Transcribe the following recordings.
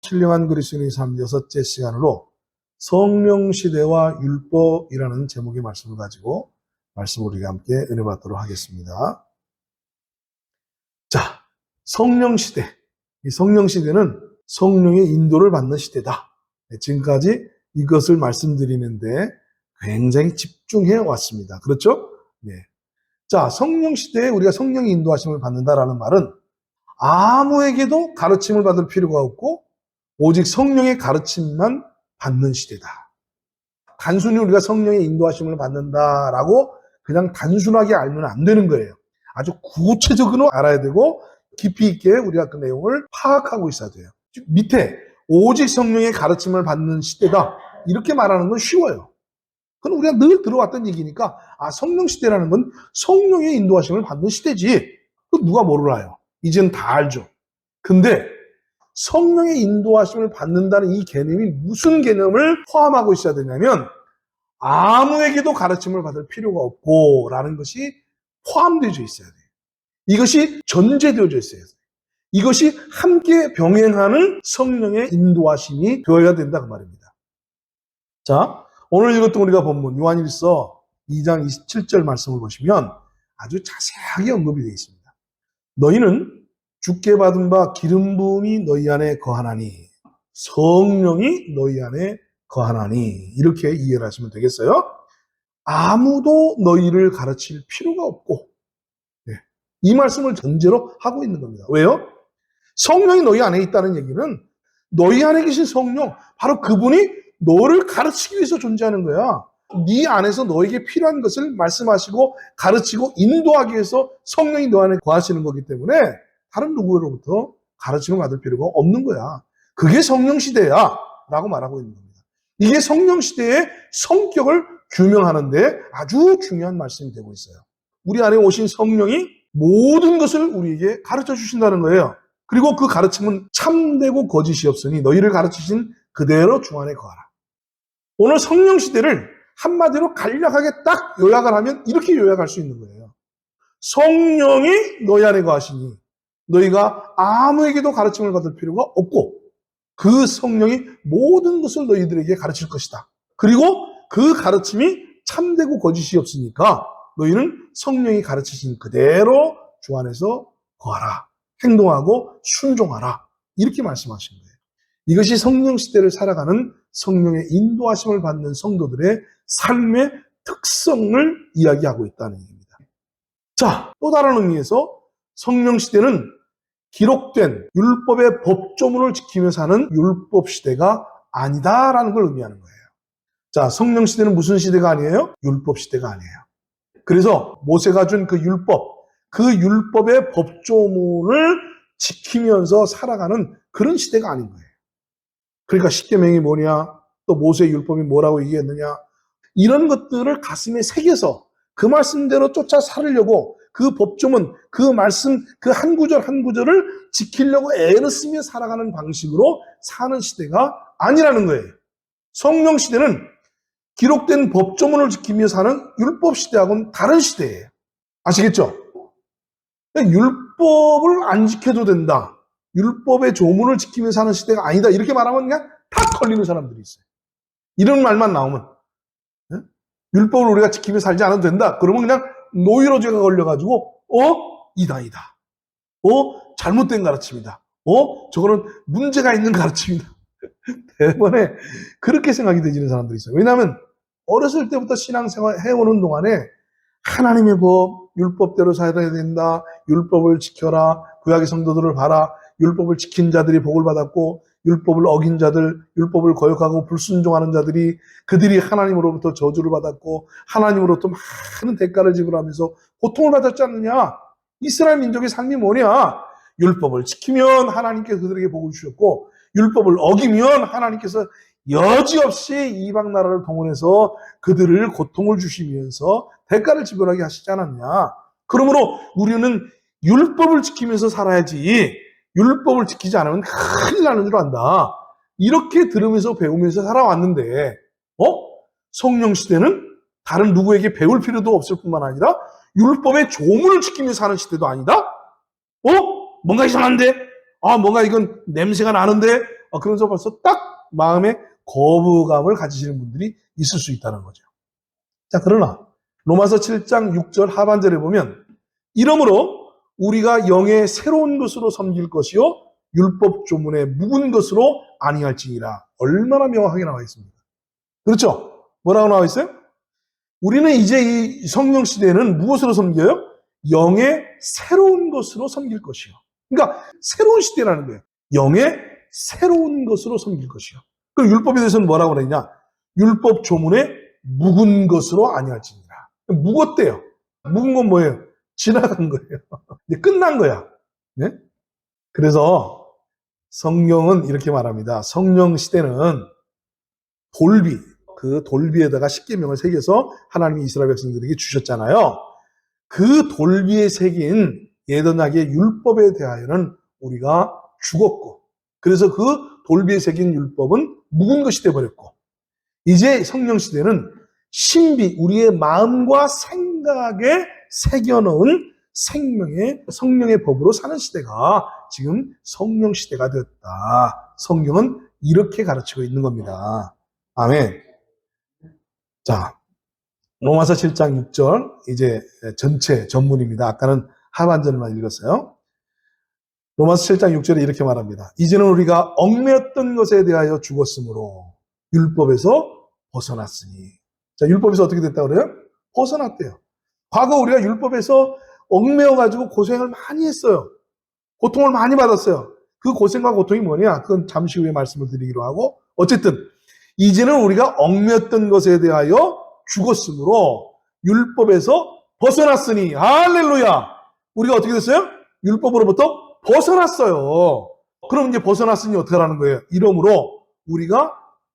신령한 그리스도인의 삶 6째 시간으로 성령시대와 율법이라는 제목의 말씀을 가지고 말씀을 우리가 함께 은혜 받도록 하겠습니다. 자, 성령시대. 이 성령시대는 성령의 인도를 받는 시대다. 지금까지 이것을 말씀드리는데 굉장히 집중해 왔습니다. 그렇죠? 네. 자, 성령시대에 우리가 성령의 인도하심을 받는다라는 말은 아무에게도 가르침을 받을 필요가 없고 오직 성령의 가르침만 받는 시대다. 단순히 우리가 성령의 인도하심을 받는다라고 그냥 단순하게 알면 안 되는 거예요. 아주 구체적으로 알아야 되고 깊이 있게 우리가 그 내용을 파악하고 있어야 돼요. 밑에 오직 성령의 가르침을 받는 시대다. 이렇게 말하는 건 쉬워요. 그건 우리가 늘 들어왔던 얘기니까 성령 시대라는 건 성령의 인도하심을 받는 시대지. 그건 누가 몰라요. 이제는 다 알죠. 근데 성령의 인도하심을 받는다는 이 개념이 무슨 개념을 포함하고 있어야 되냐면 아무에게도 가르침을 받을 필요가 없고 라는 것이 포함되어 있어야 돼요. 이것이 전제되어져 있어야 돼요. 이것이 함께 병행하는 성령의 인도하심이 되어야 된다 그 말입니다. 자, 오늘 읽었던 우리가 본문 요한일서 2장 27절 말씀을 보시면 아주 자세하게 언급이 되어 있습니다. 너희는 주께 받은 바 기름 부음이 너희 안에 거하나니 성령이 너희 안에 거하나니 이렇게 이해를 하시면 되겠어요. 아무도 너희를 가르칠 필요가 없고 이 말씀을 전제로 하고 있는 겁니다. 왜요? 성령이 너희 안에 있다는 얘기는 너희 안에 계신 성령 바로 그분이 너를 가르치기 위해서 존재하는 거야. 네 안에서 너에게 필요한 것을 말씀하시고 가르치고 인도하기 위해서 성령이 너 안에 거하시는 거기 때문에 다른 누구로부터 가르침을 받을 필요가 없는 거야. 그게 성령시대야 라고 말하고 있는 겁니다. 이게 성령시대의 성격을 규명하는데 아주 중요한 말씀이 되고 있어요. 우리 안에 오신 성령이 모든 것을 우리에게 가르쳐 주신다는 거예요. 그리고 그 가르침은 참되고 거짓이 없으니 너희를 가르치신 그대로 주 안에 거하라. 오늘 성령시대를 한마디로 간략하게 딱 요약을 하면 이렇게 요약할 수 있는 거예요. 성령이 너희 안에 거하시니 너희가 아무에게도 가르침을 받을 필요가 없고 그 성령이 모든 것을 너희들에게 가르칠 것이다. 그리고 그 가르침이 참되고 거짓이 없으니까 너희는 성령이 가르치신 그대로 주 안에서 거하라. 행동하고 순종하라. 이렇게 말씀하신 거예요. 이것이 성령시대를 살아가는 성령의 인도하심을 받는 성도들의 삶의 특성을 이야기하고 있다는 얘기입니다. 자, 또 다른 의미에서 성령시대는 기록된 율법의 법조문을 지키며 사는 율법시대가 아니다라는 걸 의미하는 거예요. 자, 성령시대는 무슨 시대가 아니에요? 율법시대가 아니에요. 그래서 모세가 준 그 율법의 법조문을 지키면서 살아가는 그런 시대가 아닌 거예요. 그러니까 십계명이 뭐냐, 또 모세의 율법이 뭐라고 얘기했느냐, 이런 것들을 가슴에 새겨서 그 말씀대로 쫓아 살으려고 그 법조문, 그 말씀, 그 한 구절 한 구절을 지키려고 애를 쓰며 살아가는 방식으로 사는 시대가 아니라는 거예요. 성령 시대는 기록된 법조문을 지키며 사는 율법 시대하고는 다른 시대예요. 아시겠죠? 율법을 안 지켜도 된다. 율법의 조문을 지키며 사는 시대가 아니다. 이렇게 말하면 그냥 탁 걸리는 사람들이 있어요. 이런 말만 나오면 율법을 우리가 지키며 살지 않아도 된다. 그러면 그냥 노이로제가 걸려가지고 이다. 잘못된 가르침이다. 저거는 문제가 있는 가르침이다. 대번에 그렇게 생각이 되지는 사람들이 있어요. 왜냐하면 어렸을 때부터 신앙생활 해오는 동안에 하나님의 법, 율법대로 살아야 된다. 율법을 지켜라. 구약의 성도들을 봐라. 율법을 지킨 자들이 복을 받았고 율법을 어긴 자들, 율법을 거역하고 불순종하는 자들이 그들이 하나님으로부터 저주를 받았고 하나님으로부터 많은 대가를 지불하면서 고통을 받았지 않느냐. 이스라엘 민족의 삶이 뭐냐. 율법을 지키면 하나님께서 그들에게 복을 주셨고 율법을 어기면 하나님께서 여지없이 이방 나라를 동원해서 그들을 고통을 주시면서 대가를 지불하게 하시지 않았냐. 그러므로 우리는 율법을 지키면서 살아야지 율법을 지키지 않으면 큰일 나는 줄 안다. 이렇게 들으면서 배우면서 살아왔는데 성령시대는 다른 누구에게 배울 필요도 없을 뿐만 아니라 율법의 조문을 지키며 사는 시대도 아니다? 뭔가 이상한데? 뭔가 이건 냄새가 나는데? 그러면서 벌써 딱 마음에 거부감을 가지시는 분들이 있을 수 있다는 거죠. 자, 그러나 로마서 7장 6절 하반절에 보면 이러므로 우리가 영의 새로운 것으로 섬길 것이요 율법 조문의 묵은 것으로 아니할지니라. 얼마나 명확하게 나와 있습니다. 그렇죠? 뭐라고 나와 있어요? 우리는 이제 이 성령 시대에는 무엇으로 섬겨요? 영의 새로운 것으로 섬길 것이요. 그러니까 새로운 시대라는 거예요. 영의 새로운 것으로 섬길 것이요. 그럼 율법에 대해서는 뭐라고 그랬냐? 율법 조문의 묵은 것으로 아니할지니라. 묵었대요. 묵은 건 뭐예요? 지나간 거예요. 이제 끝난 거야. 네? 그래서 성경은 이렇게 말합니다. 성령 시대는 돌비, 그 돌비에다가 십계명을 새겨서 하나님이 이스라엘 백성들에게 주셨잖아요. 그 돌비에 새긴 예언약의 율법에 대하여는 우리가 죽었고, 그래서 그 돌비에 새긴 율법은 묵은 것이 되어버렸고, 이제 성령 시대는 신비, 우리의 마음과 생각에 새겨놓은 성령의 법으로 사는 시대가 지금 성령 시대가 되었다. 성경은 이렇게 가르치고 있는 겁니다. 아멘. 자, 로마서 7장 6절, 이제 전체 전문입니다. 아까는 하반절만 읽었어요. 로마서 7장 6절에 이렇게 말합니다. 이제는 우리가 얽매였던 것에 대하여 죽었으므로 율법에서 벗어났으니. 자, 율법에서 어떻게 됐다고 그래요? 벗어났대요. 과거 우리가 율법에서 얽매여가지고 고생을 많이 했어요. 고통을 많이 받았어요. 그 고생과 고통이 뭐냐? 그건 잠시 후에 말씀을 드리기로 하고, 어쨌든 이제는 우리가 얽매였던 것에 대하여 죽었으므로 율법에서 벗어났으니. 할렐루야! 우리가 어떻게 됐어요? 율법으로부터 벗어났어요. 그럼 이제 벗어났으니 어떻게 하라는 거예요? 이러므로 우리가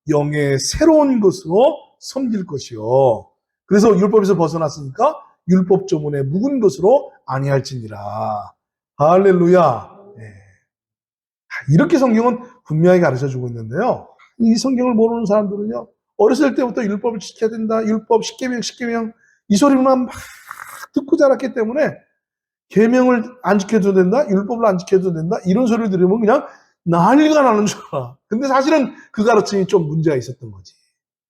영의 새로운 것으로 섬길 것이요. 그래서 율법에서 벗어났으니까 율법 조문의 묵은 것으로 아니할지니라. 할렐루야. 네. 이렇게 성경은 분명히 가르쳐주고 있는데요. 이 성경을 모르는 사람들은요, 어렸을 때부터 율법을 지켜야 된다, 율법, 십계명 이 소리만 막 듣고 자랐기 때문에 계명을 안 지켜도 된다, 율법을 안 지켜도 된다, 이런 소리를 들으면 그냥 난리가 나는 줄 알아. 근데 사실은 그 가르침이 좀 문제가 있었던 거지.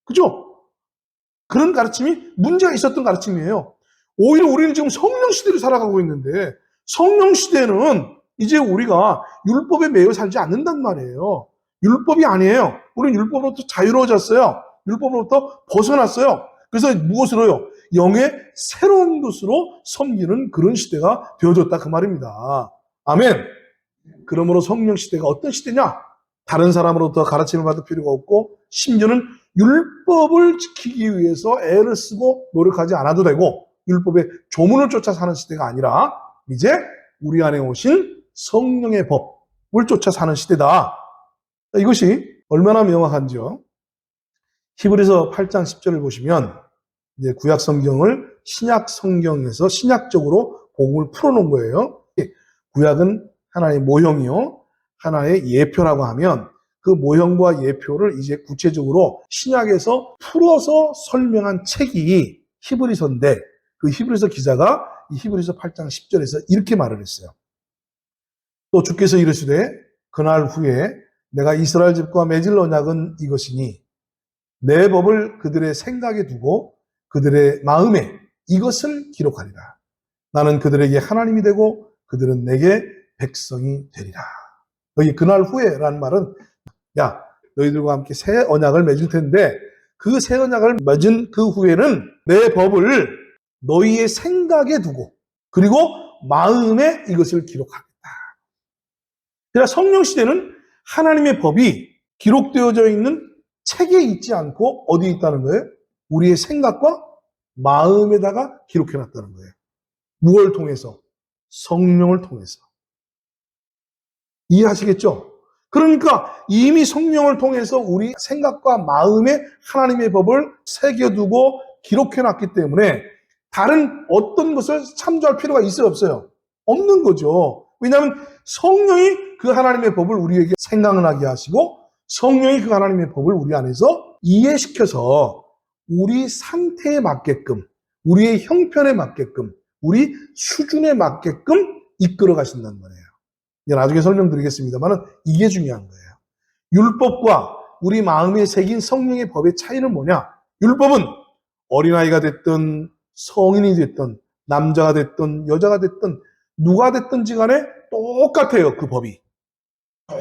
그죠? 그런 가르침이 문제가 있었던 가르침이에요. 오히려 우리는 지금 성령 시대를 살아가고 있는데, 성령 시대는 이제 우리가 율법에 매여 살지 않는단 말이에요. 율법이 아니에요. 우리는 율법으로부터 자유로워졌어요. 율법으로부터 벗어났어요. 그래서 무엇으로요? 영의 새로운 것으로 섬기는 그런 시대가 되어졌다 그 말입니다. 아멘. 그러므로 성령 시대가 어떤 시대냐? 다른 사람으로부터 가르침을 받을 필요가 없고, 심지어는 율법을 지키기 위해서 애를 쓰고 노력하지 않아도 되고, 율법의 조문을 쫓아 사는 시대가 아니라 이제 우리 안에 오신 성령의 법을 쫓아 사는 시대다. 이것이 얼마나 명확한지요. 히브리서 8장 10절을 보시면 이제 구약 성경을 신약 성경에서 신약적으로 복음을 풀어놓은 거예요. 구약은 하나의 모형이요, 하나의 예표라고 하면 그 모형과 예표를 이제 구체적으로 신약에서 풀어서 설명한 책이 히브리서인데, 그 히브리서 기자가 이 히브리서 8장 10절에서 이렇게 말을 했어요. 또 주께서 이르시되 그날 후에 내가 이스라엘 집과 맺을 언약은 이것이니 내 법을 그들의 생각에 두고 그들의 마음에 이것을 기록하리라. 나는 그들에게 하나님이 되고 그들은 내게 백성이 되리라. 여기 그날 후에라는 말은, 야, 너희들과 함께 새 언약을 맺을 텐데 그 새 언약을 맺은 그 후에는 내 법을 너희의 생각에 두고 그리고 마음에 이것을 기록하겠다. 그러니까 성령 시대는 하나님의 법이 기록되어져 있는 책에 있지 않고 어디에 있다는 거예요? 우리의 생각과 마음에다가 기록해놨다는 거예요. 무엇을 통해서? 성령을 통해서. 이해하시겠죠? 그러니까 이미 성령을 통해서 우리 생각과 마음에 하나님의 법을 새겨두고 기록해놨기 때문에 다른 어떤 것을 참조할 필요가 있어요, 없어요? 없는 거죠. 왜냐하면 성령이 그 하나님의 법을 우리에게 생각나게 하시고 성령이 그 하나님의 법을 우리 안에서 이해시켜서 우리 상태에 맞게끔, 우리의 형편에 맞게끔, 우리 수준에 맞게끔 이끌어 가신다는 거예요. 나중에 설명드리겠습니다만 이게 중요한 거예요. 율법과 우리 마음에 새긴 성령의 법의 차이는 뭐냐? 율법은 어린아이가 됐든 성인이 됐든 남자가 됐든 여자가 됐든 누가 됐든지 간에 똑같아요. 그 법이.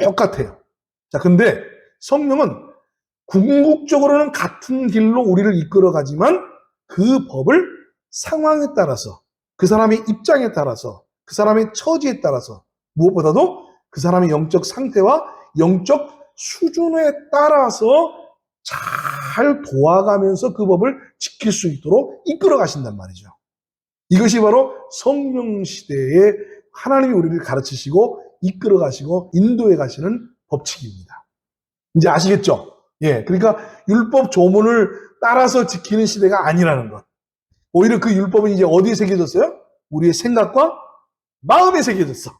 똑같아요. 자, 근데 성령은 궁극적으로는 같은 길로 우리를 이끌어가지만 그 법을 상황에 따라서, 그 사람의 입장에 따라서, 그 사람의 처지에 따라서, 무엇보다도 그 사람의 영적 상태와 영적 수준에 따라서 잘 도와가면서 그 법을 지킬 수 있도록 이끌어 가신단 말이죠. 이것이 바로 성령 시대에 하나님이 우리를 가르치시고 이끌어 가시고 인도해 가시는 법칙입니다. 이제 아시겠죠? 예. 그러니까 율법 조문을 따라서 지키는 시대가 아니라는 것. 오히려 그 율법은 이제 어디에 새겨졌어요? 우리의 생각과 마음에 새겨졌어.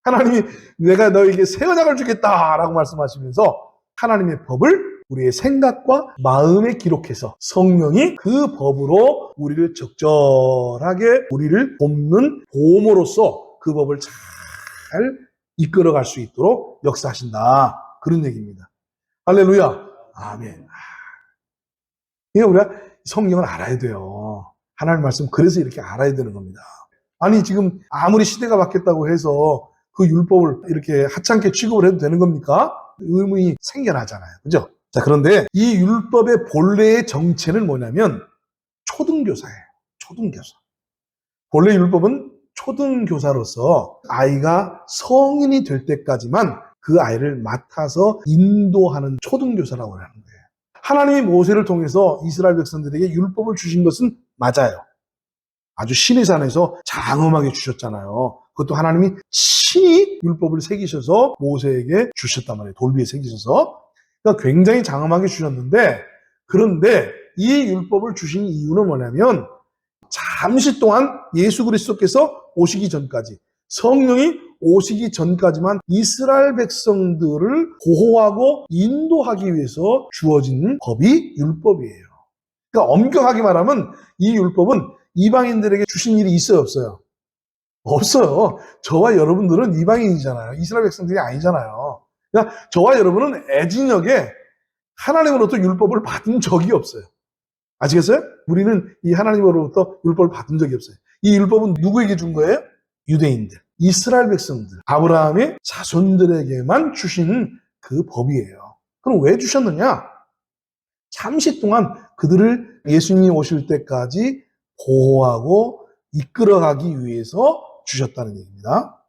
하나님이 내가 너에게 새 언약을 주겠다라고 말씀하시면서 하나님의 법을 우리의 생각과 마음에 기록해서 성령이 그 법으로 우리를 적절하게 우리를 돕는 보험으로서 그 법을 잘 이끌어갈 수 있도록 역사하신다. 그런 얘기입니다. 할렐루야. 아멘. 이게 우리가 성경을 알아야 돼요. 하나님 말씀 그래서 이렇게 알아야 되는 겁니다. 아니 지금 아무리 시대가 바뀌었다고 해서 그 율법을 이렇게 하찮게 취급을 해도 되는 겁니까? 의문이 생겨나잖아요. 그죠? 자, 그런데 이 율법의 본래의 정체는 뭐냐면 초등교사예요. 초등교사. 본래 율법은 초등교사로서 아이가 성인이 될 때까지만 그 아이를 맡아서 인도하는 초등교사라고 하는 거예요. 하나님이 모세를 통해서 이스라엘 백성들에게 율법을 주신 것은 맞아요. 아주 시내산에서 장엄하게 주셨잖아요. 그것도 하나님이 친히 율법을 새기셔서 모세에게 주셨단 말이에요. 돌 위에 새기셔서. 그러니까 굉장히 장엄하게 주셨는데, 그런데 이 율법을 주신 이유는 뭐냐면 잠시 동안 예수 그리스도께서 오시기 전까지, 성령이 오시기 전까지만 이스라엘 백성들을 보호하고 인도하기 위해서 주어진 법이 율법이에요. 그러니까 엄격하게 말하면 이 율법은 이방인들에게 주신 일이 있어요, 없어요? 없어요. 저와 여러분들은 이방인이잖아요. 이스라엘 백성들이 아니잖아요. 그러니까 저와 여러분은 애진역에 하나님으로부터 율법을 받은 적이 없어요. 아시겠어요? 우리는 이 하나님으로부터 율법을 받은 적이 없어요. 이 율법은 누구에게 준 거예요? 유대인들, 이스라엘 백성들, 아브라함의 자손들에게만 주신 그 법이에요. 그럼 왜 주셨느냐? 잠시 동안 그들을 예수님이 오실 때까지 보호하고 이끌어가기 위해서 주셨다는 얘기입니다.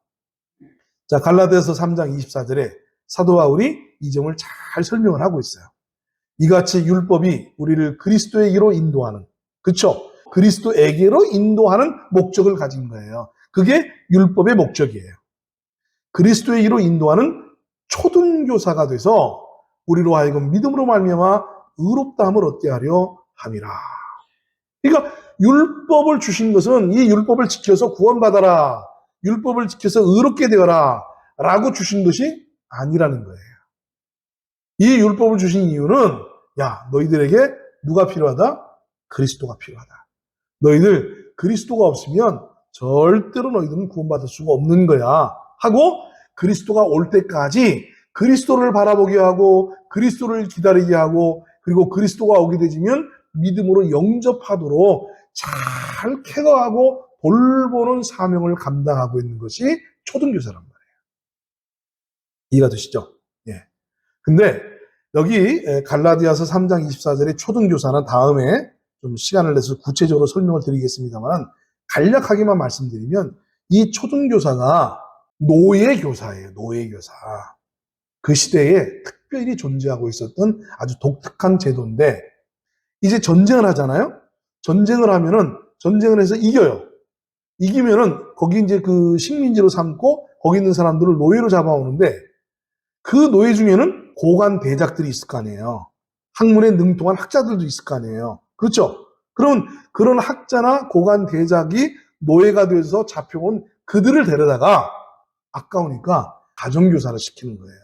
자, 갈라디아서 3장 24절에 사도 바울이 이 점을 잘 설명을 하고 있어요. 이같이 율법이 우리를 그리스도에게로 인도하는, 그렇죠? 그리스도에게로 인도하는 목적을 가진 거예요. 그게 율법의 목적이에요. 그리스도에게로 인도하는 초등교사가 돼서 우리로 하여금 믿음으로 말미암아 의롭다함을 얻게 하려 함이라. 그러니까 율법을 주신 것은 이 율법을 지켜서 구원받아라, 율법을 지켜서 의롭게 되어라 라고 주신 것이 아니라는 거예요. 이 율법을 주신 이유는 야, 너희들에게 누가 필요하다? 그리스도가 필요하다. 너희들 그리스도가 없으면 절대로 너희들은 구원받을 수가 없는 거야 하고 그리스도가 올 때까지 그리스도를 바라보게 하고 그리스도를 기다리게 하고 그리고 그리스도가 오게 되면 믿음으로 영접하도록 잘 케어하고 돌보는 사명을 감당하고 있는 것이 초등교사란 말이에요. 이해가 되시죠? 예. 근데 여기 갈라디아서 3장 24절의 초등교사는 다음에 좀 시간을 내서 구체적으로 설명을 드리겠습니다만 간략하게만 말씀드리면 이 초등교사가 노예교사예요. 노예교사. 그 시대에 특별히 존재하고 있었던 아주 독특한 제도인데 이제 전쟁을 하잖아요. 전쟁을 하면은 전쟁을 해서 이겨요. 이기면은 거기 이제 그 식민지로 삼고 거기 있는 사람들을 노예로 잡아오는데 그 노예 중에는 고관 대작들이 있을 거 아니에요. 학문에 능통한 학자들도 있을 거 아니에요. 그렇죠? 그런 학자나 고관 대작이 노예가 돼서 잡혀온 그들을 데려다가 아까우니까 가정교사를 시키는 거예요.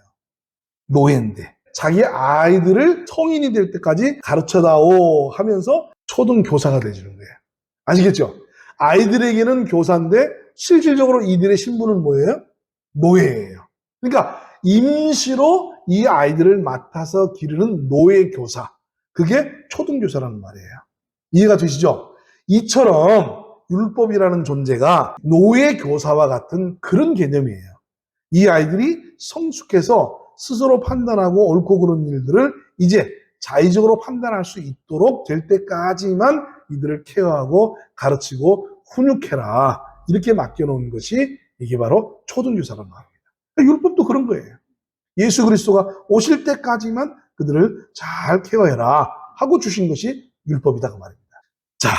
노예인데. 자기 아이들을 성인이 될 때까지 가르쳐다오 하면서 초등교사가 되주는 거예요. 아시겠죠? 아이들에게는 교사인데 실질적으로 이들의 신분은 뭐예요? 노예예요. 그러니까 임시로 이 아이들을 맡아서 기르는 노예교사. 그게 초등교사라는 말이에요. 이해가 되시죠? 이처럼 율법이라는 존재가 노예교사와 같은 그런 개념이에요. 이 아이들이 성숙해서 스스로 판단하고 옳고 그른 일들을 이제 자의적으로 판단할 수 있도록 될 때까지만 이들을 케어하고 가르치고 훈육해라. 이렇게 맡겨놓은 것이 이게 바로 초등교사라는 말입니다. 율법도 그런 거예요. 예수 그리스도가 오실 때까지만 그들을 잘 케어해라 하고 주신 것이 율법이다 그 말입니다. 자,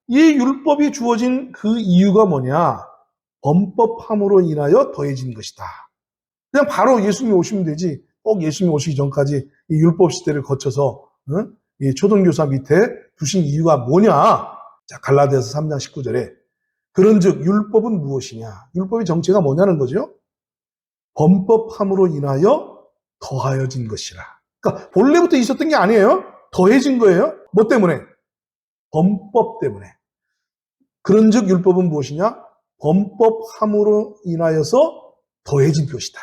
이 율법이 주어진 그 이유가 뭐냐? 범법함으로 인하여 더해진 것이다. 그냥 바로 예수님이 오시면 되지. 꼭 예수님이 오시기 전까지 이 율법 시대를 거쳐서 이 초등교사 밑에 두신 이유가 뭐냐? 자, 갈라디아서 3장 19절에 그런즉 율법은 무엇이냐? 율법의 정체가 뭐냐는 거죠. 범법함으로 인하여 더하여진 것이라. 그러니까 본래부터 있었던 게 아니에요. 더해진 거예요. 뭐 때문에? 범법 때문에. 그런즉 율법은 무엇이냐? 범법함으로 인하여서 더해진 것이다.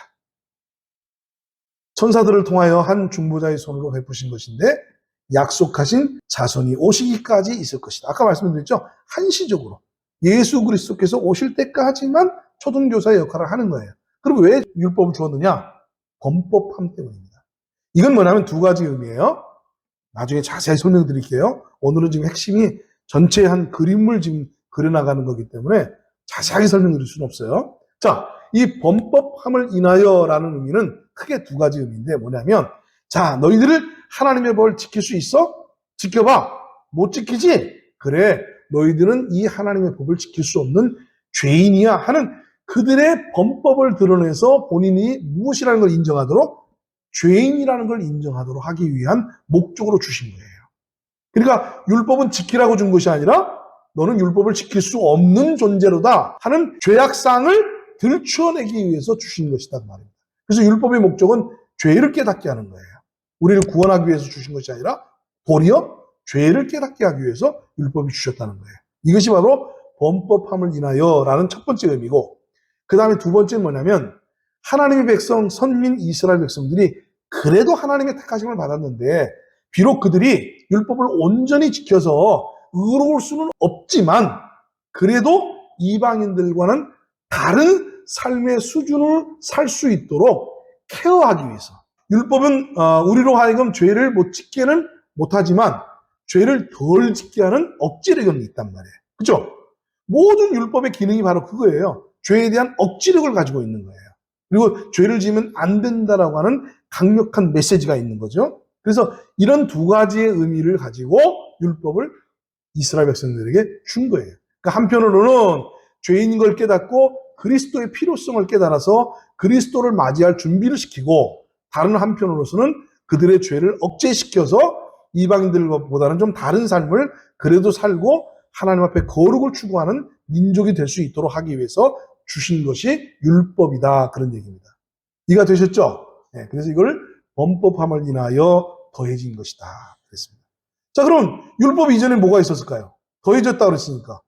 천사들을 통하여 한 중보자의 손으로 베푸신 것인데 약속하신 자손이 오시기까지 있을 것이다. 아까 말씀드렸죠? 한시적으로. 예수 그리스도께서 오실 때까지만 초등교사의 역할을 하는 거예요. 그럼 왜 율법을 주었느냐? 범법함 때문입니다. 이건 뭐냐면 두 가지 의미예요. 나중에 자세히 설명드릴게요. 오늘은 지금 핵심이 전체 한 그림을 지금 그려나가는 거기 때문에 자세하게 설명드릴 수는 없어요. 자, 이 범법함을 인하여라는 의미는 크게 두 가지 의미인데 뭐냐면 자, 너희들을 하나님의 법을 지킬 수 있어? 지켜봐. 못 지키지? 그래, 너희들은 이 하나님의 법을 지킬 수 없는 죄인이야 하는 그들의 범법을 드러내서 본인이 무엇이라는 걸 인정하도록 죄인이라는 걸 인정하도록 하기 위한 목적으로 주신 거예요. 그러니까 율법은 지키라고 준 것이 아니라 너는 율법을 지킬 수 없는 존재로다 하는 죄악상을 들추어내기 위해서 주신 것이다 말입니다. 그래서 율법의 목적은 죄를 깨닫게 하는 거예요. 우리를 구원하기 위해서 주신 것이 아니라 도리어 죄를 깨닫게 하기 위해서 율법이 주셨다는 거예요. 이것이 바로 범법함을 인하여라는 첫 번째 의미고 그 다음에 두 번째는 뭐냐면 하나님의 백성, 선민 이스라엘 백성들이 그래도 하나님의 택하심을 받았는데 비록 그들이 율법을 온전히 지켜서 의로울 수는 없지만 그래도 이방인들과는 다른 삶의 수준을 살 수 있도록 케어하기 위해서 율법은 우리로 하여금 죄를 못 짓게는 못하지만 죄를 덜 짓게 하는 억지력이 있단 말이에요. 그렇죠? 모든 율법의 기능이 바로 그거예요. 죄에 대한 억지력을 가지고 있는 거예요. 그리고 죄를 지으면 안 된다라고 하는 강력한 메시지가 있는 거죠. 그래서 이런 두 가지의 의미를 가지고 율법을 이스라엘 백성들에게 준 거예요. 그러니까 한편으로는 죄인인 걸 깨닫고 그리스도의 필요성을 깨달아서 그리스도를 맞이할 준비를 시키고 다른 한편으로서는 그들의 죄를 억제시켜서 이방인들보다는 좀 다른 삶을 그래도 살고 하나님 앞에 거룩을 추구하는 민족이 될 수 있도록 하기 위해서 주신 것이 율법이다. 그런 얘기입니다. 이해가 되셨죠? 네, 그래서 이걸 범법함을 인하여 더해진 것이다. 그랬습니다. 자, 그럼 율법 이전에 뭐가 있었을까요? 더해졌다 그랬으니까.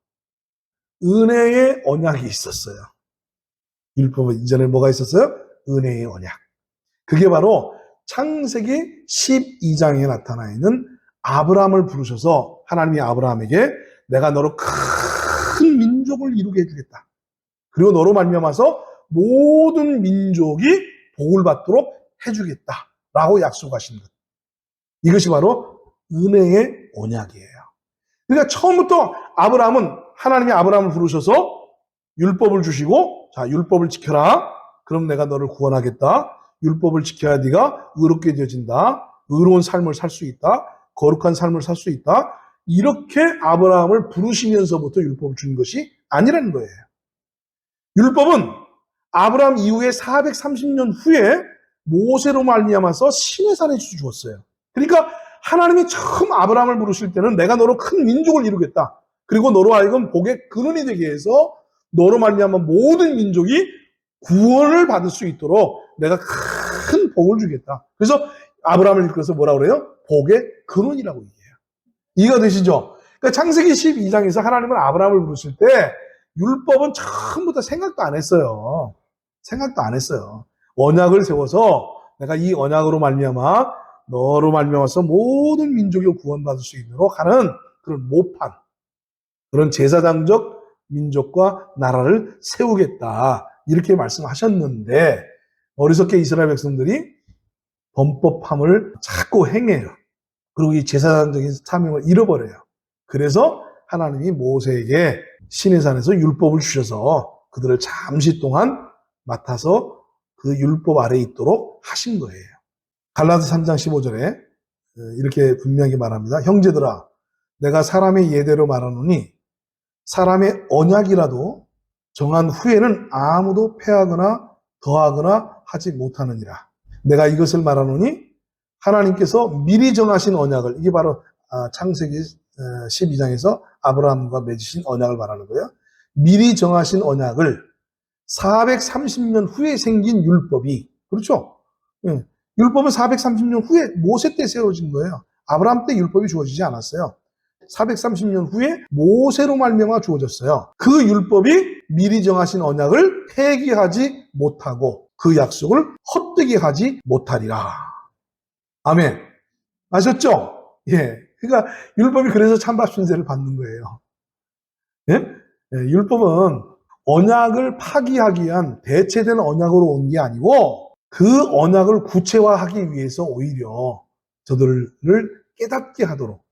은혜의 언약이 있었어요. 율법 이전에 뭐가 있었어요? 은혜의 언약. 그게 바로 창세기 12장에 나타나 있는 아브라함을 부르셔서 하나님이 아브라함에게 내가 너로 큰 민족을 이루게 해주겠다. 그리고 너로 말미암아서 모든 민족이 복을 받도록 해주겠다라고 약속하신 것. 이것이 바로 은혜의 언약이에요. 그러니까 처음부터 아브라함은 하나님이 아브라함을 부르셔서 율법을 주시고 자, 율법을 지켜라. 그럼 내가 너를 구원하겠다. 율법을 지켜야 네가 의롭게 되어진다. 의로운 삶을 살 수 있다. 거룩한 삶을 살 수 있다. 이렇게 아브라함을 부르시면서부터 율법을 준 것이 아니라는 거예요. 율법은 아브라함 이후에 430년 후에 모세로 말미암아서 시내산에 주었어요. 그러니까 하나님이 처음 아브라함을 부르실 때는 내가 너로 큰 민족을 이루겠다. 그리고 너로 하여금 복의 근원이 되게 해서 너로 말미암아 모든 민족이 구원을 받을 수 있도록 내가 큰 복을 주겠다. 그래서 아브라함을 일컬어서 뭐라 그래요? 복의 근원이라고 얘기해요. 이해가 되시죠? 그러니까 창세기 12장에서 하나님은 아브라함을 부르실 때 율법은 처음부터 생각도 안 했어요. 생각도 안 했어요. 언약을 세워서 내가 이 언약으로 말미암아 너로 말미암아서 모든 민족이 구원받을 수 있도록 하는 그런 모판, 그런 제사장적 민족과 나라를 세우겠다. 이렇게 말씀하셨는데 어리석게 이스라엘 백성들이 범법함을 자꾸 행해요. 그리고 이 제사장적인 사명을 잃어버려요. 그래서 하나님이 모세에게 시내산에서 율법을 주셔서 그들을 잠시 동안 맡아서 그 율법 아래에 있도록 하신 거예요. 갈라디아 3장 15절에 이렇게 분명히 말합니다. 형제들아, 내가 사람의 예대로 말하노니 사람의 언약이라도 정한 후에는 아무도 패하거나 더하거나 하지 못하느니라. 내가 이것을 말하노니 하나님께서 미리 정하신 언약을, 이게 바로 창세기 12장에서 아브라함과 맺으신 언약을 말하는 거예요. 미리 정하신 언약을 430년 후에 생긴 율법이, 그렇죠? 예. 율법은 430년 후에 모세 때 세워진 거예요. 아브라함 때 율법이 주어지지 않았어요. 430년 후에 모세로 말미암아 주어졌어요. 그 율법이 미리 정하신 언약을 폐기하지 못하고 그 약속을 헛되게 하지 못하리라. 아멘. 아셨죠? 예. 그러니까 율법이 그래서 찬밥 신세를 받는 거예요. 예? 예, 율법은 언약을 파기하기 위한 대체된 언약으로 온 게 아니고 그 언약을 구체화하기 위해서 오히려 저들을 깨닫게 하도록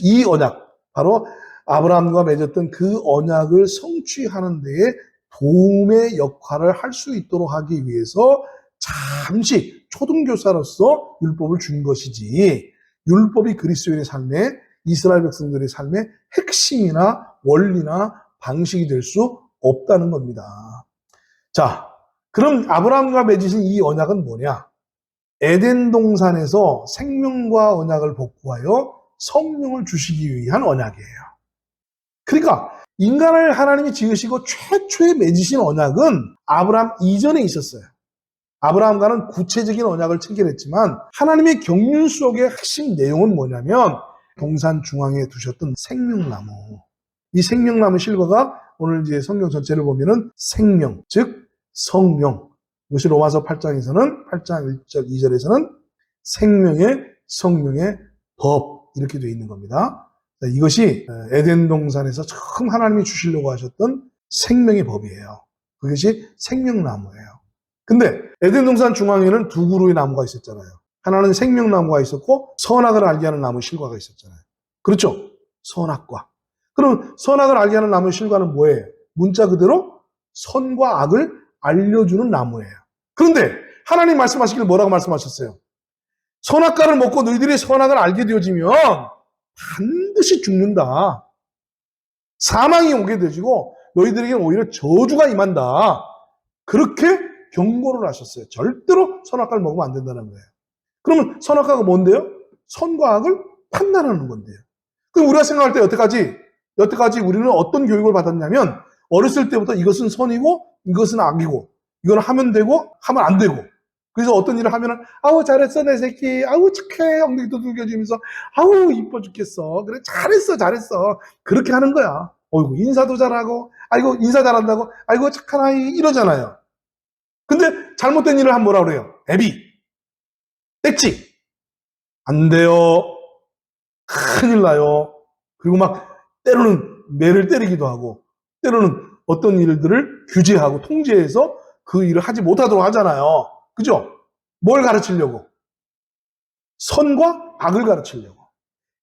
이 언약, 바로 아브라함과 맺었던 그 언약을 성취하는 데에 도움의 역할을 할 수 있도록 하기 위해서 잠시 초등교사로서 율법을 준 것이지, 율법이 그리스도인의 삶에, 이스라엘 백성들의 삶의 핵심이나 원리나 방식이 될 수 없다는 겁니다. 자, 그럼 아브라함과 맺으신 이 언약은 뭐냐? 에덴 동산에서 생명과 언약을 복구하여 성령을 주시기 위한 언약이에요. 그러니까 인간을 하나님이 지으시고 최초에 맺으신 언약은 아브라함 이전에 있었어요. 아브라함과는 구체적인 언약을 체결했지만 하나님의 경륜 속의 핵심 내용은 뭐냐면 동산 중앙에 두셨던 생명나무. 이 생명나무 실과가 오늘 이제 성경 전체를 보면은 생명, 즉 성령. 이것이 로마서 8장에서는 8장 1절 2절에서는 생명의 성령의 법 이렇게 되어 있는 겁니다. 이것이 에덴 동산에서 처음 하나님이 주시려고 하셨던 생명의 법이에요. 그것이 생명나무예요. 근데 에덴 동산 중앙에는 두 그루의 나무가 있었잖아요. 하나는 생명나무가 있었고 선악을 알게 하는 나무 실과가 있었잖아요. 그렇죠? 선악과. 그럼 선악을 알게 하는 나무의 실과는 뭐예요? 문자 그대로 선과 악을 알려주는 나무예요. 그런데 하나님 말씀하시길 뭐라고 말씀하셨어요? 선악과를 먹고 너희들이 선악을 알게 되어지면 반드시 죽는다. 사망이 오게 되지고 너희들에게 오히려 저주가 임한다. 그렇게 경고를 하셨어요. 절대로 선악과를 먹으면 안 된다는 거예요. 그러면 선악과가 뭔데요? 선과 악을 판단하는 건데요. 그럼 우리가 생각할 때 여태까지 우리는 어떤 교육을 받았냐면 어렸을 때부터 이것은 선이고 이것은 악이고 이건 하면 되고 하면 안 되고, 그래서 어떤 일을 하면은 아우 잘했어 내 새끼, 아우 착해 엉덩이 두들겨주면서 아우 이뻐 죽겠어, 그래 잘했어 그렇게 하는 거야. 어이구 인사도 잘하고 아이고 인사 잘한다고 아이고 착한 아이 이러잖아요. 근데 잘못된 일을 하면 뭐라 그래요? 애비, 떼치, 안 돼요, 큰일 나요. 그리고 막 때로는 매를 때리기도 하고 때로는 어떤 일들을 규제하고 통제해서 그 일을 하지 못하도록 하잖아요. 그죠? 뭘 가르치려고? 선과 악을 가르치려고.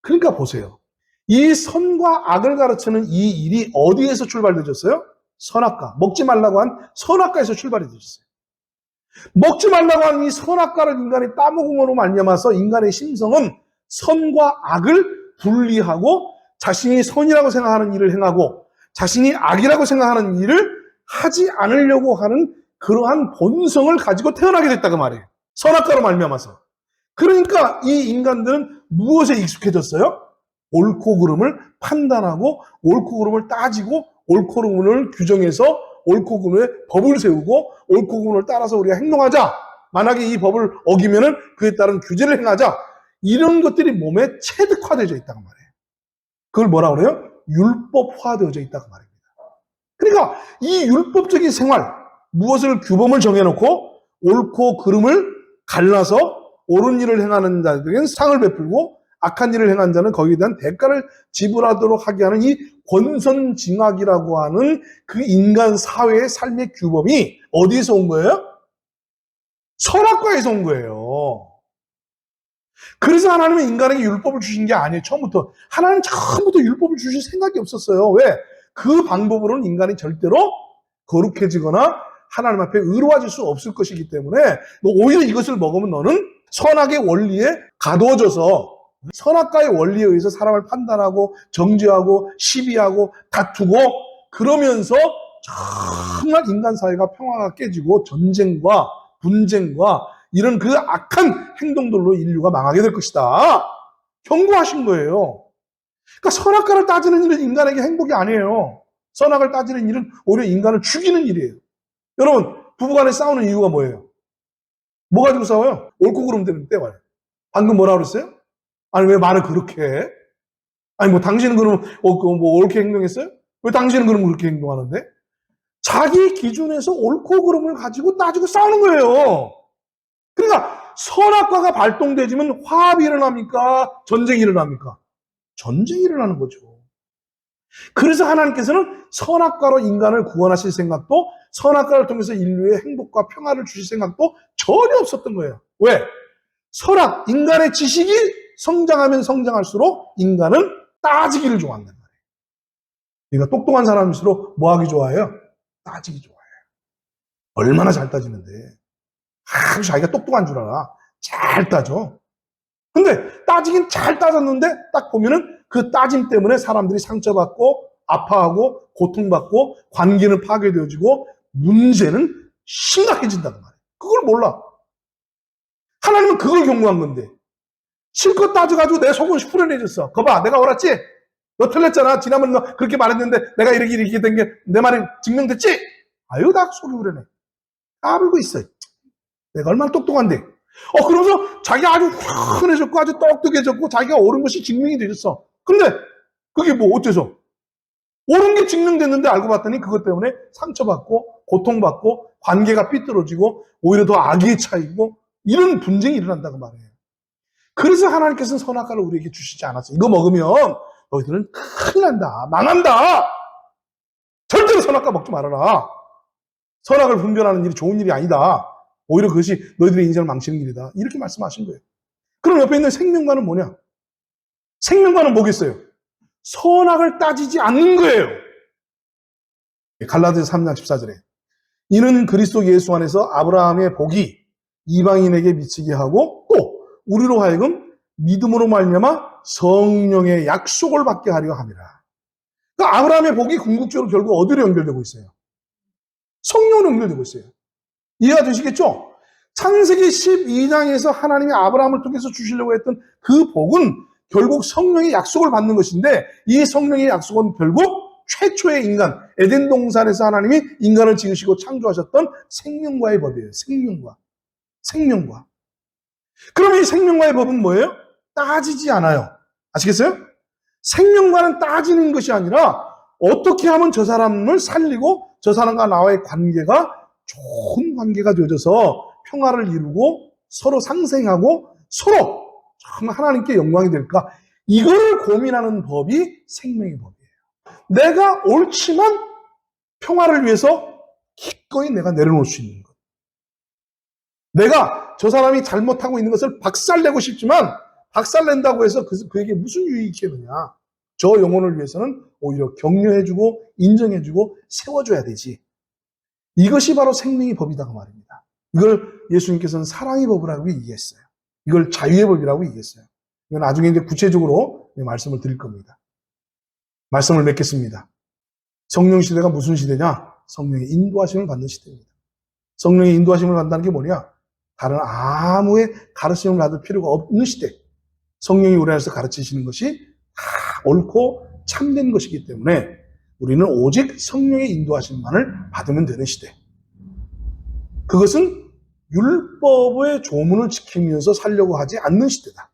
그러니까 보세요. 이 선과 악을 가르치는 이 일이 어디에서 출발되었어요? 선악과. 먹지 말라고 한 선악과에서 출발이 되었어요. 먹지 말라고 한 이 선악과를 인간이 따먹음으로 말미암아서 인간의 심성은 선과 악을 분리하고 자신이 선이라고 생각하는 일을 행하고 자신이 악이라고 생각하는 일을 하지 않으려고 하는 그러한 본성을 가지고 태어나게 됐다고 말이에요. 선악과로 말미암아서. 그러니까 이 인간들은 무엇에 익숙해졌어요? 옳고 그름을 판단하고 옳고 그름을 따지고 옳고 그름을 규정해서 옳고 그름의 법을 세우고 옳고 그름을 따라서 우리가 행동하자. 만약에 이 법을 어기면은 그에 따른 규제를 행하자. 이런 것들이 몸에 체득화되어져 있다고 말이에요. 그걸 뭐라 그래요? 율법화되어져 있다고 말입니다. 그러니까 이 율법적인 생활, 무엇을 규범을 정해놓고 옳고 그름을 갈라서 옳은 일을 행하는 자들에게는 상을 베풀고 악한 일을 행한 자는 거기에 대한 대가를 지불하도록 하게 하는 이 권선징악이라고 하는 그 인간 사회의 삶의 규범이 어디에서 온 거예요? 선악과에서 온 거예요. 그래서 하나님은 인간에게 율법을 주신 게 아니에요. 처음부터. 하나님은 처음부터 율법을 주실 생각이 없었어요. 왜? 그 방법으로는 인간이 절대로 거룩해지거나 하나님 앞에 의로워질 수 없을 것이기 때문에 오히려 이것을 먹으면 너는 선악의 원리에 가두어져서 선악과의 원리에 의해서 사람을 판단하고 정죄하고 시비하고 다투고 그러면서 정말 인간 사회가 평화가 깨지고 전쟁과 분쟁과 이런 그 악한 행동들로 인류가 망하게 될 것이다. 경고하신 거예요. 그러니까 선악과를 따지는 일은 인간에게 행복이 아니에요. 선악을 따지는 일은 오히려 인간을 죽이는 일이에요. 여러분, 부부간에 싸우는 이유가 뭐예요? 뭐 가지고 싸워요? 옳고 그름 되는 때와요. 방금 뭐라 그랬어요? 아니, 왜 말을 그렇게 해? 아니, 뭐, 당신은 그러면, 뭐, 옳게 행동했어요? 왜 당신은 그러면 그렇게 행동하는데? 자기 기준에서 옳고 그름을 가지고 따지고 싸우는 거예요. 그러니까, 선악과가 발동되지면 화합이 일어납니까? 전쟁이 일어납니까? 전쟁이 일어나는 거죠. 그래서 하나님께서는 선악과로 인간을 구원하실 생각도 선악과를 통해서 인류의 행복과 평화를 주실 생각도 전혀 없었던 거예요. 왜? 선악, 인간의 지식이 성장하면 성장할수록 인간은 따지기를 좋아한단 말이에요. 그러니까 똑똑한 사람일수록 뭐 하기 좋아해요? 따지기 좋아해요. 얼마나 잘 따지는데. 아주 자기가 똑똑한 줄 알아. 잘 따져. 근데 따지긴 잘 따졌는데 딱 보면은 그 따짐 때문에 사람들이 상처받고 아파하고 고통받고 관계는 파괴되어지고 문제는 심각해진단 말이에요. 그걸 몰라. 하나님은 그걸 경고한 건데 실컷 따져가지고 내 속을 후련해졌어. 거봐, 내가 옳았지? 너 틀렸잖아. 지난번에 너 그렇게 말했는데 내가 이렇게 된 게 내 말이 증명됐지? 아유, 나 속이 후련해. 까불고 있어. 내가 얼마나 똑똑한데. 그러면서 자기가 아주 훈훈해졌고 아주 똑똑해졌고 자기가 옳은 것이 증명이 되졌어. 근데 그게 뭐 어째서? 옳은 게 증명됐는데 알고 봤더니 그것 때문에 상처받고 고통받고 관계가 삐뚤어지고 오히려 더 악의에 차이고 이런 분쟁이 일어난다고 말해요. 그래서 하나님께서는 선악과를 우리에게 주시지 않았어요. 이거 먹으면 너희들은 큰일 난다. 망한다. 절대로 선악과 먹지 말아라. 선악을 분별하는 일이 좋은 일이 아니다. 오히려 그것이 너희들의 인생을 망치는 일이다. 이렇게 말씀하신 거예요. 그럼 옆에 있는 생명과는 뭐냐? 생명과는 뭐겠어요? 선악을 따지지 않는 거예요. 갈라디아서 3장 14절에 이는 그리스도 예수 안에서 아브라함의 복이 이방인에게 미치게 하고 또 우리로 하여금 믿음으로 말미암아 성령의 약속을 받게 하려 함이라. 그러니까 아브라함의 복이 궁극적으로 결국 어디로 연결되고 있어요? 성령으로 연결되고 있어요. 이해가 되시겠죠? 창세기 12장에서 하나님이 아브라함을 통해서 주시려고 했던 그 복은 결국 성령의 약속을 받는 것인데 이 성령의 약속은 결국 최초의 인간, 에덴 동산에서 하나님이 인간을 지으시고 창조하셨던 생명과의 법이에요. 생명과. 그러면 이 생명과의 법은 뭐예요? 따지지 않아요. 아시겠어요? 생명과는 따지는 것이 아니라 어떻게 하면 저 사람을 살리고 저 사람과 나와의 관계가 좋은 관계가 되어져서 평화를 이루고 서로 상생하고 서로 정말 하나님께 영광이 될까? 이걸 고민하는 법이 생명의 법이에요. 내가 옳지만 평화를 위해서 기꺼이 내가 내려놓을 수 있는 것. 내가 저 사람이 잘못하고 있는 것을 박살내고 싶지만 박살낸다고 해서 그에게 무슨 유익이 있겠느냐. 저 영혼을 위해서는 오히려 격려해주고 인정해주고 세워줘야 되지. 이것이 바로 생명의 법이다 그 말입니다. 이걸 예수님께서는 사랑의 법이라고 얘기했어요. 이걸 자유의 법이라고 얘기했어요. 이건 나중에 이제 구체적으로 말씀을 드릴 겁니다. 말씀을 맺겠습니다. 성령 시대가 무슨 시대냐? 성령의 인도하심을 받는 시대입니다. 성령의 인도하심을 받는다는 게 뭐냐? 다른 아무의 가르침을 받을 필요가 없는 시대. 성령이 우리 안에서 가르치시는 것이 다 옳고 참된 것이기 때문에 우리는 오직 성령의 인도하심만을 받으면 되는 시대. 그것은 율법의 조문을 지키면서 살려고 하지 않는 시대다.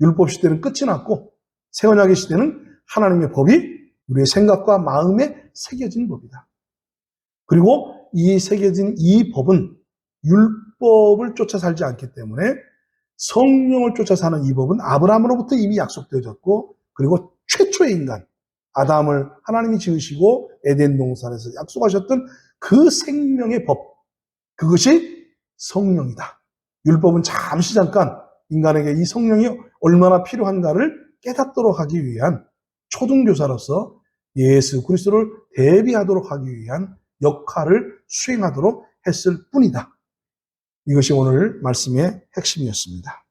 율법 시대는 끝이 났고 새 언약의 시대는 하나님의 법이 우리의 생각과 마음에 새겨진 법이다. 그리고 이 새겨진 이 법은 율법을 쫓아 살지 않기 때문에 성령을 쫓아 사는 이 법은 아브라함으로부터 이미 약속되어졌고, 그리고 최초의 인간 아담을 하나님이 지으시고 에덴 동산에서 약속하셨던 그 생명의 법, 그것이 성령이다. 율법은 잠깐 인간에게 이 성령이 얼마나 필요한가를 깨닫도록 하기 위한 초등교사로서 예수 그리스도를 대비하도록 하기 위한 역할을 수행하도록 했을 뿐이다. 이것이 오늘 말씀의 핵심이었습니다.